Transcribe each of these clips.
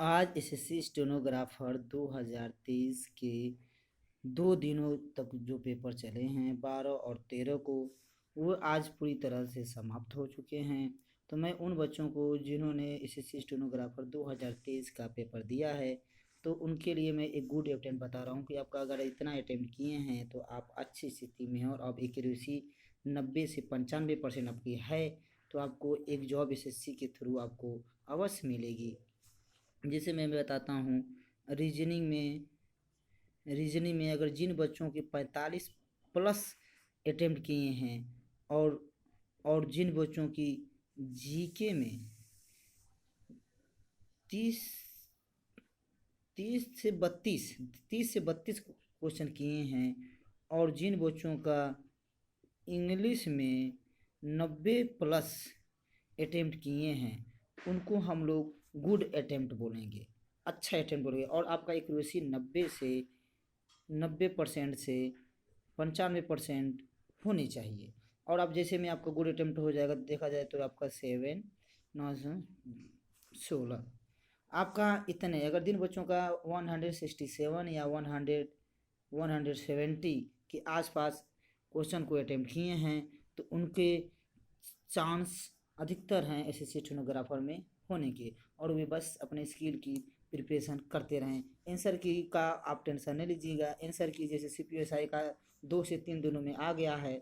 आज SSC stenographer 2023 के 2 दिनों तक जो पेपर चले हैं 12 और 13 को, वो आज पूरी तरह से समाप्त हो चुके हैं। तो मैं उन बच्चों को जिन्होंने एसएससी स्टेनोग्राफर 2023 का पेपर दिया है, तो उनके लिए मैं एक गुड अटेम्प्ट बता रहा हूँ कि आपका अगर इतना अटेम्प्ट किए हैं तो आप अच्छी स्थिति में हैं और अब एक्यूरेसी 90 से 95% आपकी है, तो आपको एक जॉब एसएससी के थ्रू आपको अवश्य मिलेगी। जैसे मैं बताता हूँ, रीजनिंग में रीजनिंग में अगर जिन बच्चों के 45 प्लस अटेम्प्ट किए हैं और जिन बच्चों की जीके में 30 से बत्तीस क्वेश्चन किए हैं और जिन बच्चों का इंग्लिश में 90 प्लस अटेम्प्ट किए हैं, उनको हम लोग गुड अटेम्प्ट बोलेंगे, अच्छा अटेम्प्ट बोलेंगे। और आपका एक्यूरेसी 90% से 95% होनी चाहिए। और अब जैसे में आपका गुड अटेम्प्ट हो जाएगा, देखा जाए तो आपका 7 9 16 आपका इतने, अगर जिन बच्चों का 167 या 170 के आसपास क्वेश्चन को अटेम्प्ट किए हैं, तो उनके चांस अधिकतर हैं एसएससी स्टेनोग्राफर में होने के। और वे बस अपने स्किल की प्रिपरेशन करते रहें। आंसर की का आप टेंशन नहीं लीजिएगा। आंसर की जैसे सीपीएसआई का 2 से 3 दिनों में आ गया है,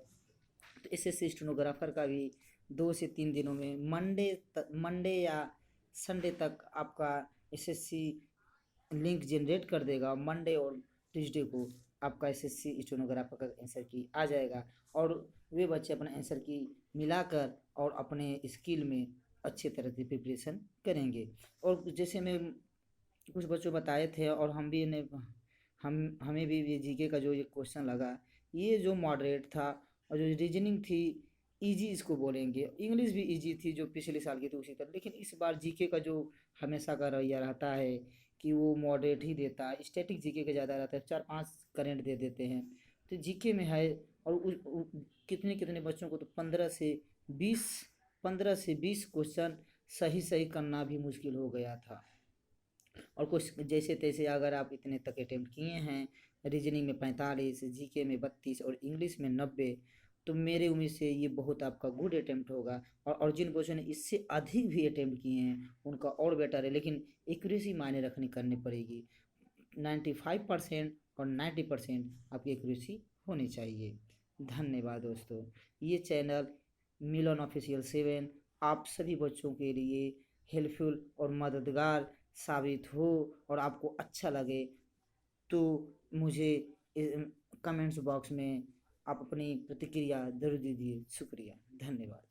तो एसएससी स्टेनोग्राफर का भी 2 से 3 दिनों में मंडे या संडे तक आपका एसएससी लिंक जनरेट कर देगा। मंडे और ट्यूसडे को आपका एसएससी स्टेनोग्राफर का आंसर की आ जाएगा और वे बच्चे अपना आंसर की मिलाकर और अपने स्किल में अच्छे तरह से प्रिपरेशन करेंगे। और जैसे मैं कुछ बच्चों बताए थे और हमें भी ये जीके का जो ये क्वेश्चन लगा, ये जो मॉडरेट था और जो रीजनिंग थी इजी इसको बोलेंगे, इंग्लिश भी इजी थी जो पिछले साल की थी उसी तरह। लेकिन इस बार जीके का जो हमेशा का रवैया रहता है कि वो मॉडरेट ही देता है, स्टैटिक जीके का ज़्यादा रहता है, 4-5 करंट दे देते हैं। तो जीके में है और कितने कितने बच्चों को तो 15 से 20 क्वेश्चन सही सही करना भी मुश्किल हो गया था। और कुछ जैसे तैसे अगर आप इतने तक अटेम्प्ट किए हैं, रीजनिंग में 45, जीके में 32 और इंग्लिश में 90, तो मेरे उम्मीद से ये बहुत आपका गुड अटेम्प्ट होगा। और जिन बच्चों ने इससे अधिक भी अटेम्प्ट किए हैं उनका और बेटर है, लेकिन एक्यूरेसी मायने रखनी करनी पड़ेगी। 95% और 90% आपकी एक्यूरेसी होनी चाहिए। धन्यवाद दोस्तों। ये चैनल मिलन ऑफिशियल 7 आप सभी बच्चों के लिए हेल्पफुल और मददगार साबित हो और आपको अच्छा लगे, तो मुझे कमेंट्स बॉक्स में आप अपनी प्रतिक्रिया ज़रूर दीजिए। शुक्रिया, धन्यवाद।